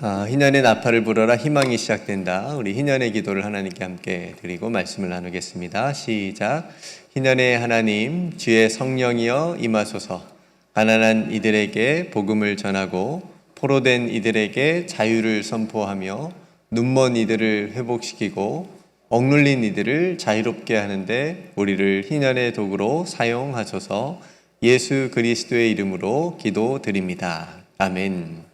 희년의 나팔을 불어라 희망이 시작된다. 우리 희년의 기도를 하나님께 함께 드리고 말씀을 나누겠습니다. 시작. 희년의 하나님, 주의 성령이여 임하소서. 가난한 이들에게 복음을 전하고 포로된 이들에게 자유를 선포하며 눈먼 이들을 회복시키고 억눌린 이들을 자유롭게 하는데 우리를 희년의 도구로 사용하소서. 예수 그리스도의 이름으로 기도드립니다. 아멘.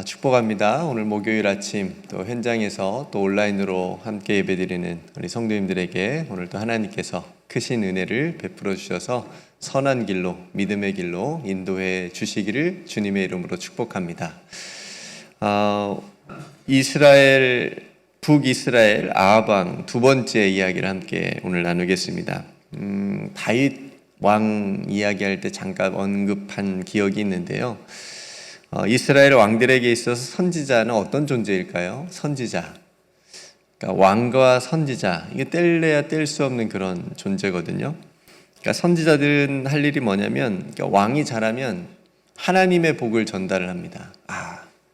축복합니다. 오늘 목요일 아침 또 현장에서 또 온라인으로 함께 예배드리는 우리 성도님들에게 오늘 또 하나님께서 크신 은혜를 베풀어 주셔서 선한 길로, 믿음의 길로 인도해 주시기를 주님의 이름으로 축복합니다. 북이스라엘 아합 왕 두 번째 이야기를 함께 오늘 나누겠습니다. 다윗 왕 이야기할 때 잠깐 언급한 기억이 있는데요. 이스라엘 왕들에게 있어서 선지자는 어떤 존재일까요? 선지자. 그러니까 왕과 선지자, 이게 뗄래야 뗄 수 없는 그런 존재거든요. 그러니까 선지자들은 할 일이 뭐냐면, 그러니까 왕이 잘하면 하나님의 복을 전달을 합니다.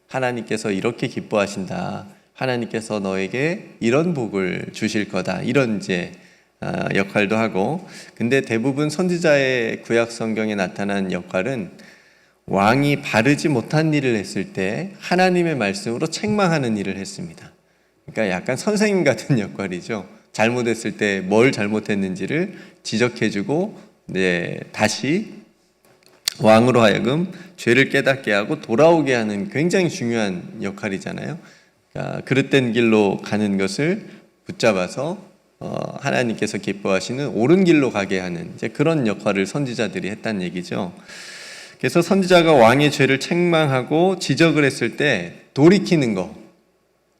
하나님께서 이렇게 기뻐하신다. 하나님께서 너에게 이런 복을 주실 거다. 이런 이제 역할도 하고, 근데 대부분 선지자의 구약 성경에 나타난 역할은 왕이 바르지 못한 일을 했을 때 하나님의 말씀으로 책망하는 일을 했습니다. 그러니까 약간 선생님 같은 역할이죠. 잘못했을 때 뭘 잘못했는지를 지적해주고 다시 왕으로 하여금 죄를 깨닫게 하고 돌아오게 하는 굉장히 중요한 역할이잖아요. 그러니까 그릇된 길로 가는 것을 붙잡아서 하나님께서 기뻐하시는 옳은 길로 가게 하는 이제 그런 역할을 선지자들이 했다는 얘기죠. 그래서 선지자가 왕의 죄를 책망하고 지적을 했을 때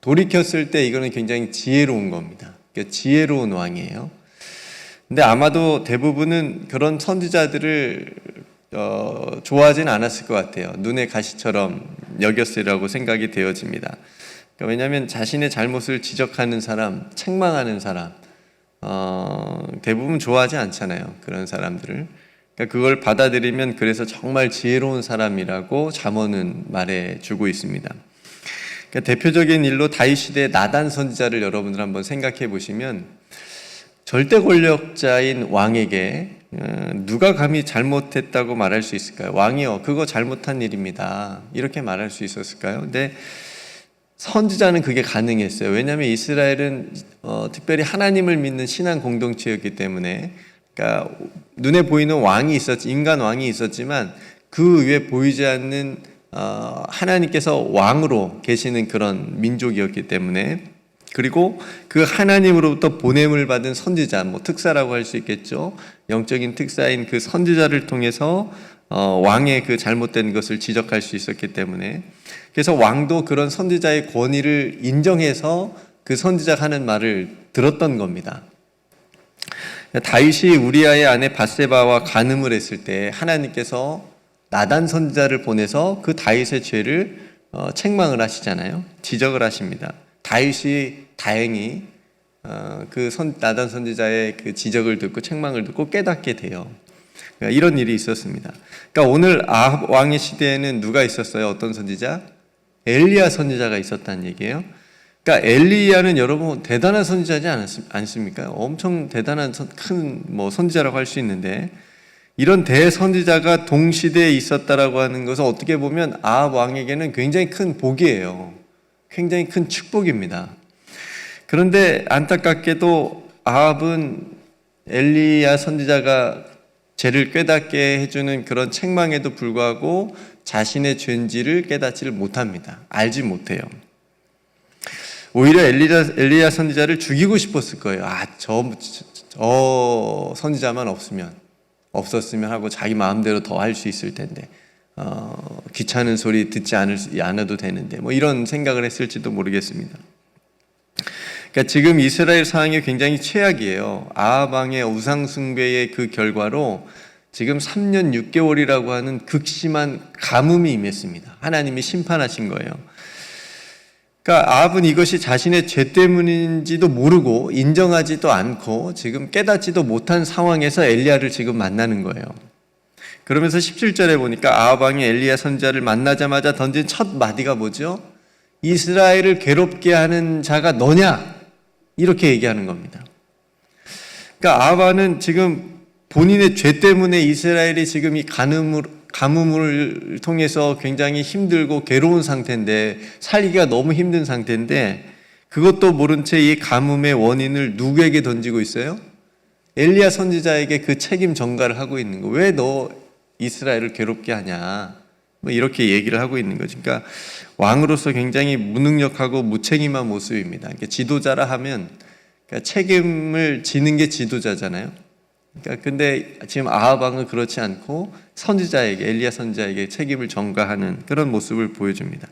돌이켰을 때 이거는 굉장히 지혜로운 겁니다. 그러니까 지혜로운 왕이에요. 근데 아마도 대부분은 그런 선지자들을 좋아하진 않았을 것 같아요. 눈의 가시처럼 여겼으리라고 생각이 되어집니다. 그러니까 왜냐하면 자신의 잘못을 지적하는 사람, 책망하는 사람 대부분 좋아하지 않잖아요. 그런 사람들을. 그러니까 그걸 받아들이면 그래서 정말 지혜로운 사람이라고 잠언은 말해주고 있습니다. 그러니까 대표적인 일로 다윗 시대의 나단 선지자를 여러분들 한번 생각해 보시면 절대 권력자인 왕에게 누가 감히 잘못했다고 말할 수 있을까요? 왕이요, 그거 잘못한 일입니다. 이렇게 말할 수 있었을까요? 근데 선지자는 그게 가능했어요. 왜냐하면 이스라엘은 특별히 하나님을 믿는 신앙 공동체였기 때문에, 그러니까 눈에 보이는 왕이 인간 왕이 있었지만 그 위에 보이지 않는 하나님께서 왕으로 계시는 그런 민족이었기 때문에, 그리고 그 하나님으로부터 보냄을 받은 선지자, 특사라고 할 수 있겠죠. 영적인 특사인 그 선지자를 통해서 왕의 그 잘못된 것을 지적할 수 있었기 때문에, 그래서 왕도 그런 선지자의 권위를 인정해서 그 선지자가 하는 말을 들었던 겁니다. 다윗이 우리아의 아내 밧세바와 간음을 했을 때 하나님께서 나단 선지자를 보내서 그 다윗의 죄를 책망을 하시잖아요. 지적을 하십니다. 다윗이 다행히 그 나단 선지자의 그 지적을 듣고 책망을 듣고 깨닫게 돼요. 그러니까 이런 일이 있었습니다. 그러니까 오늘 아합 왕의 시대에는 누가 있었어요? 어떤 선지자? 엘리야 선지자가 있었다는 얘기예요. 그러니까 엘리야는 여러분 대단한 선지자지 않습니까? 엄청 대단한 큰 선지자라고 할 수 있는데, 이런 대선지자가 동시대에 있었다라고 하는 것은 어떻게 보면 아합 왕에게는 굉장히 큰 복이에요. 굉장히 큰 축복입니다. 그런데 안타깝게도 아합은 엘리야 선지자가 죄를 깨닫게 해주는 그런 책망에도 불구하고 자신의 죄인지를 깨닫지를 못합니다. 알지 못해요. 오히려 엘리야 선지자를 죽이고 싶었을 거예요. 저 선지자만 없었으면 하고 자기 마음대로 더 할 수 있을 텐데, 귀찮은 소리 듣지 않아도 되는데, 이런 생각을 했을지도 모르겠습니다. 그러니까 지금 이스라엘 상황이 굉장히 최악이에요. 아합 왕의 우상 숭배의 그 결과로 지금 3년 6개월이라고 하는 극심한 가뭄이 임했습니다. 하나님이 심판하신 거예요. 그러니까 아합은 이것이 자신의 죄 때문인지도 모르고 인정하지도 않고 지금 깨닫지도 못한 상황에서 엘리야를 지금 만나는 거예요. 그러면서 17절에 보니까 아합 왕이 엘리야 선지자를 만나자마자 던진 첫 마디가 뭐죠? 이스라엘을 괴롭게 하는 자가 너냐? 이렇게 얘기하는 겁니다. 그러니까 아합 왕은 지금 본인의 죄 때문에 이스라엘이 지금 이 가뭄을 통해서 굉장히 힘들고 괴로운 상태인데, 살기가 너무 힘든 상태인데, 그것도 모른 채 이 가뭄의 원인을 누구에게 던지고 있어요? 엘리야 선지자에게 그 책임 전가를 하고 있는 거. 왜 너 이스라엘을 괴롭게 하냐? 뭐 이렇게 얘기를 하고 있는 거죠. 그러니까 왕으로서 굉장히 무능력하고 무책임한 모습입니다. 그러니까 지도자라 하면 그러니까 책임을 지는 게 지도자잖아요. 그러니까 근데 지금 아합 왕은 그렇지 않고 선지자에게, 엘리야 선지자에게 책임을 전가하는 그런 모습을 보여줍니다.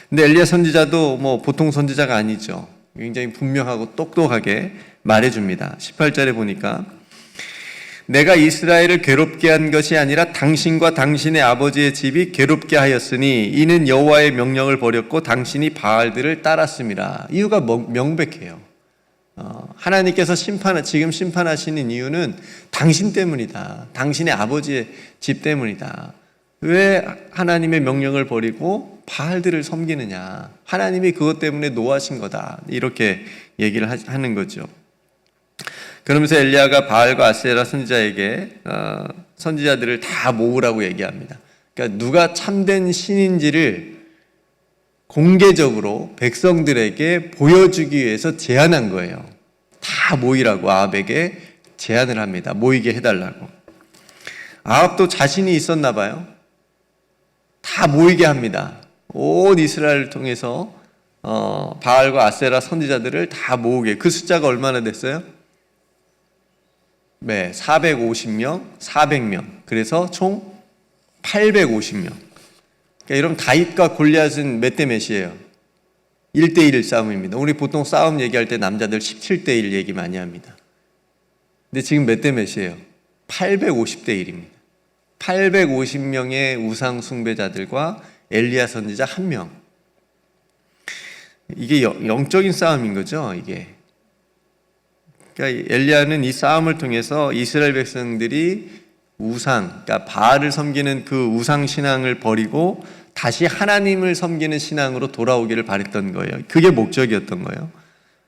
근데 엘리야 선지자도 뭐 보통 선지자가 아니죠. 굉장히 분명하고 똑똑하게 말해줍니다. 18절에 보니까 내가 이스라엘을 괴롭게 한 것이 아니라 당신과 당신의 아버지의 집이 괴롭게 하였으니 이는 여호와의 명령을 버렸고 당신이 바알들을 따랐습니다. 이유가 명백해요. 하나님께서 지금 심판하시는 이유는 당신 때문이다. 당신의 아버지의 집 때문이다. 왜 하나님의 명령을 버리고 바알들을 섬기느냐? 하나님이 그것 때문에 노하신 거다. 이렇게 얘기를 하는 거죠. 그러면서 엘리야가 바알과 아세라 선지자에게 선지자들을 다 모으라고 얘기합니다. 그러니까 누가 참된 신인지를 공개적으로 백성들에게 보여주기 위해서 제안한 거예요. 다 모이라고 아합에게 제안을 합니다. 모이게 해달라고. 아합도 자신이 있었나 봐요. 다 모이게 합니다. 온 이스라엘을 통해서 바알과 아세라 선지자들을 다 모으게. 그 숫자가 얼마나 됐어요? 네, 450명, 400명. 그래서 총 850명. 그러니까 여러분 다윗과 골리앗은 몇 대 몇이에요? 1대1 싸움입니다. 우리 보통 싸움 얘기할 때 남자들 17대1 얘기 많이 합니다. 근데 지금 몇 대 몇이에요? 850대1입니다. 850명의 우상 숭배자들과 엘리야 선지자 1명. 이게 영적인 싸움인 거죠, 이게. 그러니까 엘리야는 이 싸움을 통해서 이스라엘 백성들이 그러니까 바알을 섬기는 그 우상 신앙을 버리고 다시 하나님을 섬기는 신앙으로 돌아오기를 바랬던 거예요. 그게 목적이었던 거예요.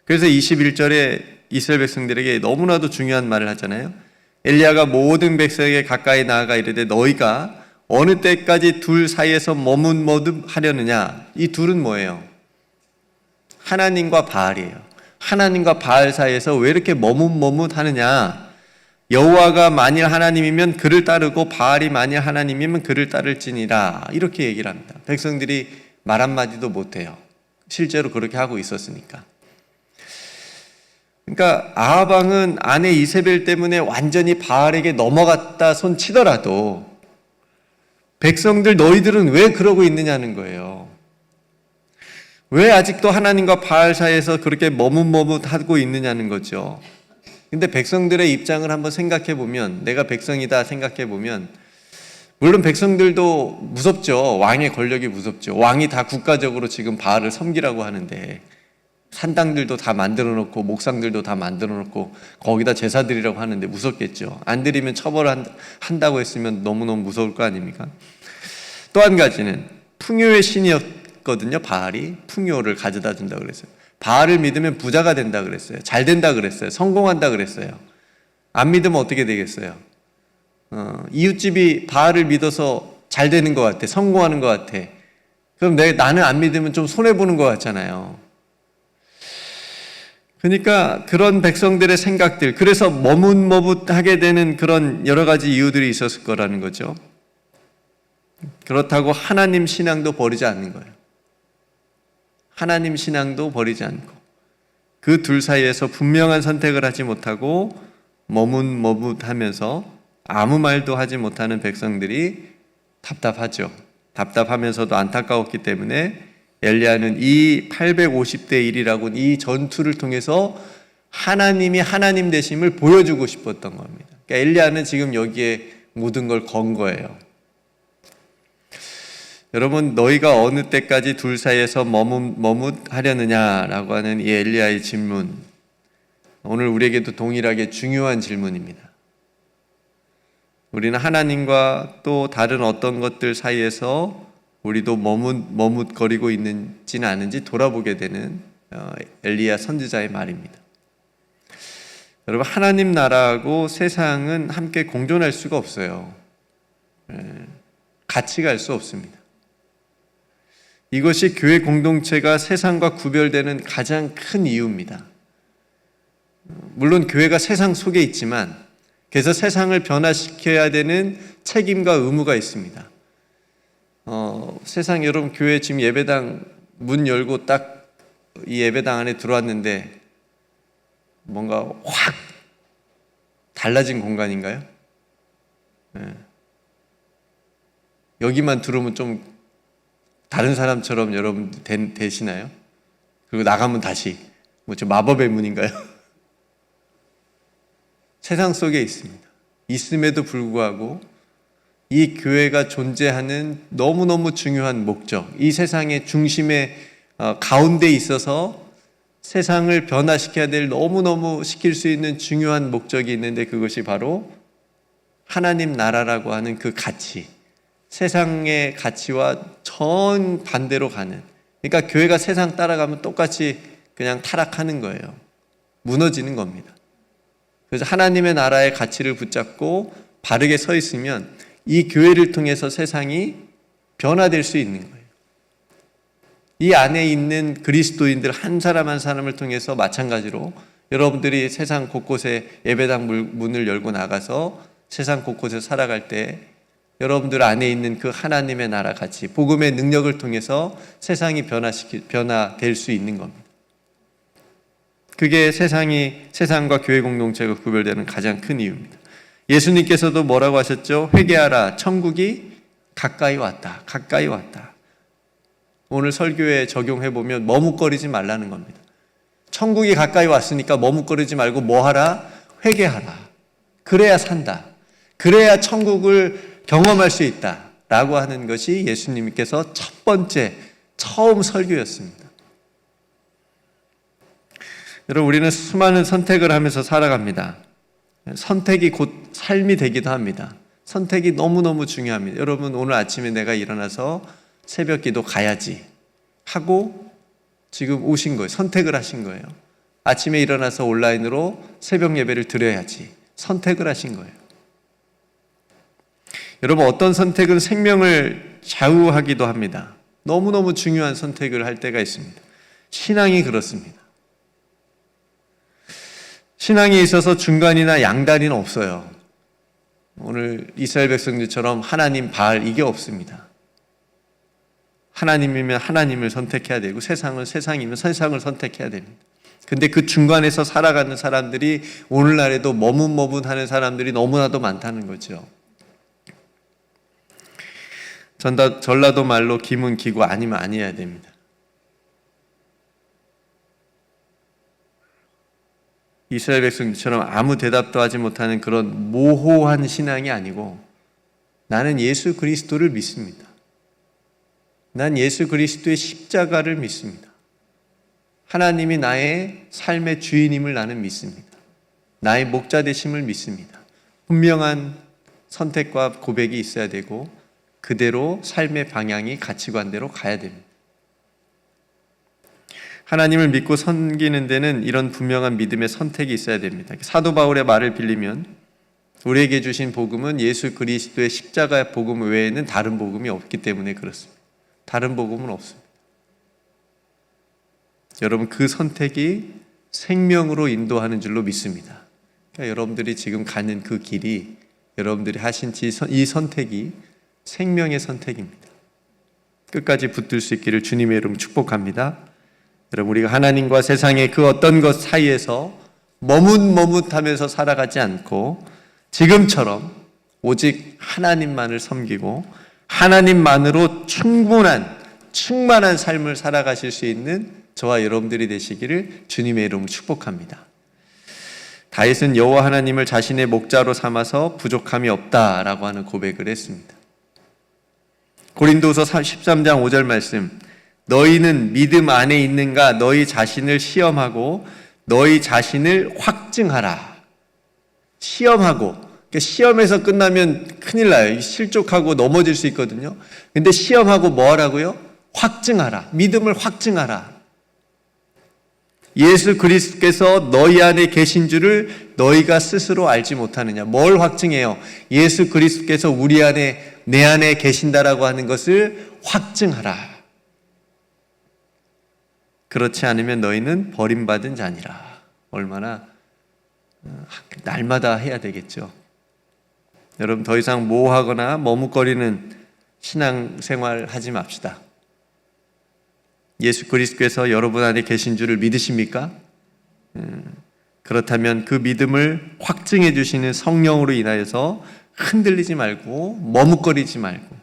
그래서 21절에 이스라엘 백성들에게 너무나도 중요한 말을 하잖아요. 엘리야가 모든 백성에게 가까이 나아가 이르되 너희가 어느 때까지 둘 사이에서 머뭇머뭇하려느냐? 이 둘은 뭐예요? 하나님과 바알이에요. 하나님과 바알 사이에서 왜 이렇게 머뭇머뭇하느냐? 여호와가 만일 하나님이면 그를 따르고 바알이 만일 하나님이면 그를 따를지니라. 이렇게 얘기를 합니다. 백성들이 말 한마디도 못해요. 실제로 그렇게 하고 있었으니까. 그러니까 아합 왕은 아내 이세벨 때문에 완전히 바알에게 넘어갔다 손 치더라도 백성들 너희들은 왜 그러고 있느냐는 거예요. 왜 아직도 하나님과 바알 사이에서 그렇게 머뭇머뭇하고 있느냐는 거죠. 근데 백성들의 입장을 한번 생각해 보면, 내가 백성이다 생각해 보면, 물론 백성들도 무섭죠. 왕의 권력이 무섭죠. 왕이 다 국가적으로 지금 바알을 섬기라고 하는데 산당들도 다 만들어 놓고 목상들도 다 만들어 놓고 거기다 제사 드리라고 하는데 무섭겠죠. 안 드리면 처벌한다고 했으면 너무너무 무서울 거 아닙니까? 또 한 가지는 풍요의 신이었거든요. 바알이 풍요를 가져다 준다고 그랬어요. 바알을 믿으면 부자가 된다 그랬어요. 잘 된다 그랬어요. 성공한다 그랬어요. 안 믿으면 어떻게 되겠어요? 이웃집이 바알을 믿어서 잘 되는 것 같아. 성공하는 것 같아. 그럼 나는 안 믿으면 좀 손해보는 것 같잖아요. 그러니까 그런 백성들의 생각들, 그래서 머뭇머뭇하게 되는 그런 여러 가지 이유들이 있었을 거라는 거죠. 그렇다고 하나님 신앙도 버리지 않는 거예요. 하나님 신앙도 버리지 않고 그 둘 사이에서 분명한 선택을 하지 못하고 머뭇머뭇하면서 아무 말도 하지 못하는 백성들이 답답하죠. 답답하면서도 안타까웠기 때문에 엘리야는 이 850대 1이라고 이 전투를 통해서 하나님이 하나님 되심을 보여주고 싶었던 겁니다. 그러니까 엘리야는 지금 여기에 모든 걸 건 거예요. 여러분, 너희가 어느 때까지 둘 사이에서 머뭇하려느냐라고 하는 이 엘리야의 질문, 오늘 우리에게도 동일하게 중요한 질문입니다. 우리는 하나님과 또 다른 어떤 것들 사이에서 우리도 머뭇거리고 있는지는 않은지 돌아보게 되는 엘리야 선지자의 말입니다. 여러분, 하나님 나라하고 세상은 함께 공존할 수가 없어요. 같이 갈 수 없습니다. 이것이 교회 공동체가 세상과 구별되는 가장 큰 이유입니다. 물론 교회가 세상 속에 있지만, 그래서 세상을 변화시켜야 되는 책임과 의무가 있습니다. 세상, 여러분, 교회 지금 예배당 문 열고 딱 이 예배당 안에 들어왔는데 뭔가 확 달라진 공간인가요? 여기만 들어오면 좀 다른 사람처럼 여러분 되시나요? 그리고 나가면 다시 저 마법의 문인가요? 세상 속에 있습니다. 있음에도 불구하고 이 교회가 존재하는 너무너무 중요한 목적, 이 세상의 중심에 가운데 있어서 세상을 변화시켜야 될, 너무너무 시킬 수 있는 중요한 목적이 있는데, 그것이 바로 하나님 나라라고 하는 그 가치, 세상의 가치와 정반대로 가는, 그러니까 교회가 세상 따라가면 똑같이 그냥 타락하는 거예요. 무너지는 겁니다. 그래서 하나님의 나라의 가치를 붙잡고 바르게 서 있으면 이 교회를 통해서 세상이 변화될 수 있는 거예요. 이 안에 있는 그리스도인들 한 사람 한 사람을 통해서 마찬가지로 여러분들이 세상 곳곳에 예배당 문을 열고 나가서 세상 곳곳에 살아갈 때 여러분들 안에 있는 그 하나님의 나라 가치, 복음의 능력을 통해서 세상이 변화될 수 있는 겁니다. 그게 세상과 교회 공동체가 구별되는 가장 큰 이유입니다. 예수님께서도 뭐라고 하셨죠? 회개하라, 천국이 가까이 왔다. 가까이 왔다. 오늘 설교에 적용해보면 머뭇거리지 말라는 겁니다. 천국이 가까이 왔으니까 머뭇거리지 말고 뭐 하라? 회개하라. 그래야 산다. 그래야 천국을 경험할 수 있다. 라고 하는 것이 예수님께서 첫 번째, 처음 설교였습니다. 여러분, 우리는 수많은 선택을 하면서 살아갑니다. 선택이 곧 삶이 되기도 합니다. 선택이 너무너무 중요합니다. 여러분, 오늘 아침에 내가 일어나서 새벽 기도 가야지 하고 지금 오신 거예요. 선택을 하신 거예요. 아침에 일어나서 온라인으로 새벽 예배를 드려야지 선택을 하신 거예요. 여러분, 어떤 선택은 생명을 좌우하기도 합니다. 너무너무 중요한 선택을 할 때가 있습니다. 신앙이 그렇습니다. 신앙에 있어서 중간이나 양다리는 없어요. 오늘 이스라엘 백성들처럼 하나님 바알 이게 없습니다. 하나님이면 하나님을 선택해야 되고 세상은 세상이면 세상을 선택해야 됩니다. 근데 그 중간에서 살아가는 사람들이 오늘날에도 머뭇머뭇하는 사람들이 너무나도 많다는 거죠. 전라도 말로 기문 기고 아니면 아니어야 됩니다. 이스라엘 백성들처럼 아무 대답도 하지 못하는 그런 모호한 신앙이 아니고 나는 예수 그리스도를 믿습니다. 난 예수 그리스도의 십자가를 믿습니다. 하나님이 나의 삶의 주인임을 나는 믿습니다. 나의 목자 되심을 믿습니다. 분명한 선택과 고백이 있어야 되고 그대로 삶의 방향이 가치관대로 가야 됩니다. 하나님을 믿고 섬기는 데는 이런 분명한 믿음의 선택이 있어야 됩니다. 사도 바울의 말을 빌리면 우리에게 주신 복음은 예수 그리스도의 십자가 복음 외에는 다른 복음이 없기 때문에 그렇습니다. 다른 복음은 없습니다. 여러분, 그 선택이 생명으로 인도하는 줄로 믿습니다. 그러니까 여러분들이 지금 가는 그 길이, 여러분들이 하신 이 선택이 생명의 선택입니다. 끝까지 붙들 수 있기를 주님의 이름 축복합니다. 여러분, 우리가 하나님과 세상의 그 어떤 것 사이에서 머뭇머뭇하면서 살아가지 않고 지금처럼 오직 하나님만을 섬기고 하나님만으로 충만한 삶을 살아가실 수 있는 저와 여러분들이 되시기를 주님의 이름으로 축복합니다. 다윗은 여호와 하나님을 자신의 목자로 삼아서 부족함이 없다라고 하는 고백을 했습니다. 고린도서 13장 5절 말씀, 너희는 믿음 안에 있는가 너희 자신을 시험하고 너희 자신을 확증하라. 시험하고 그러니까 시험에서 끝나면 큰일 나요. 실족하고 넘어질 수 있거든요. 근데 시험하고 뭐 하라고요? 확증하라. 믿음을 확증하라. 예수 그리스도께서 너희 안에 계신 줄을 너희가 스스로 알지 못하느냐. 뭘 확증해요? 예수 그리스도께서 우리 안에, 내 안에 계신다라고 하는 것을 확증하라. 그렇지 않으면 너희는 버림받은 자니라. 얼마나 날마다 해야 되겠죠. 여러분, 더 이상 모호하거나 머뭇거리는 신앙생활 하지 맙시다. 예수 그리스도께서 여러분 안에 계신 줄을 믿으십니까? 그렇다면 그 믿음을 확증해 주시는 성령으로 인하여서 흔들리지 말고 머뭇거리지 말고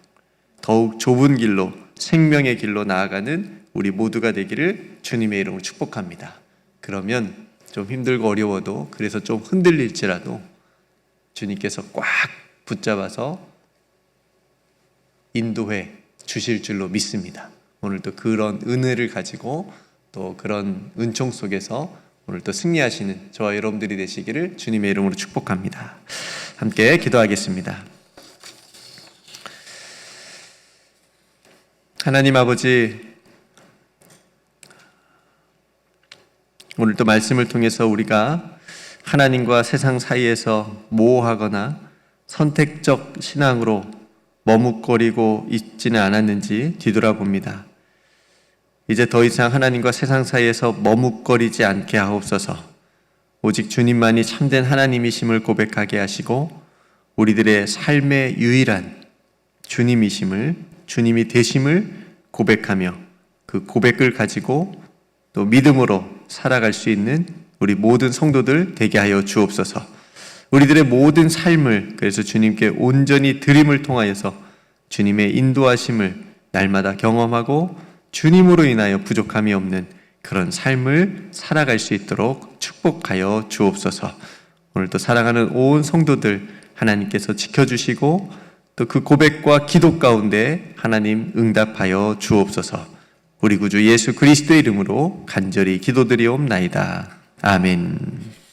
더욱 좁은 길로, 생명의 길로 나아가는 우리 모두가 되기를 주님의 이름으로 축복합니다. 그러면 좀 힘들고 어려워도, 그래서 좀 흔들릴지라도 주님께서 꽉 붙잡아서 인도해 주실 줄로 믿습니다. 오늘도 그런 은혜를 가지고 또 그런 은총 속에서 오늘도 승리하시는 저와 여러분들이 되시기를 주님의 이름으로 축복합니다. 함께 기도하겠습니다. 하나님 아버지, 오늘도 말씀을 통해서 우리가 하나님과 세상 사이에서 모호하거나 선택적 신앙으로 머뭇거리고 있지는 않았는지 뒤돌아봅니다. 이제 더 이상 하나님과 세상 사이에서 머뭇거리지 않게 하옵소서. 오직 주님만이 참된 하나님이심을 고백하게 하시고 우리들의 삶의 유일한 주님이심을, 주님이 되심을 고백하며 그 고백을 가지고 또 믿음으로 살아갈 수 있는 우리 모든 성도들 되게 하여 주옵소서. 우리들의 모든 삶을 그래서 주님께 온전히 드림을 통하여서 주님의 인도하심을 날마다 경험하고 주님으로 인하여 부족함이 없는 그런 삶을 살아갈 수 있도록 축복하여 주옵소서. 오늘도 사랑하는 온 성도들 하나님께서 지켜주시고 또 그 고백과 기도 가운데 하나님 응답하여 주옵소서. 우리 구주 예수 그리스도의 이름으로 간절히 기도드리옵나이다. 아멘.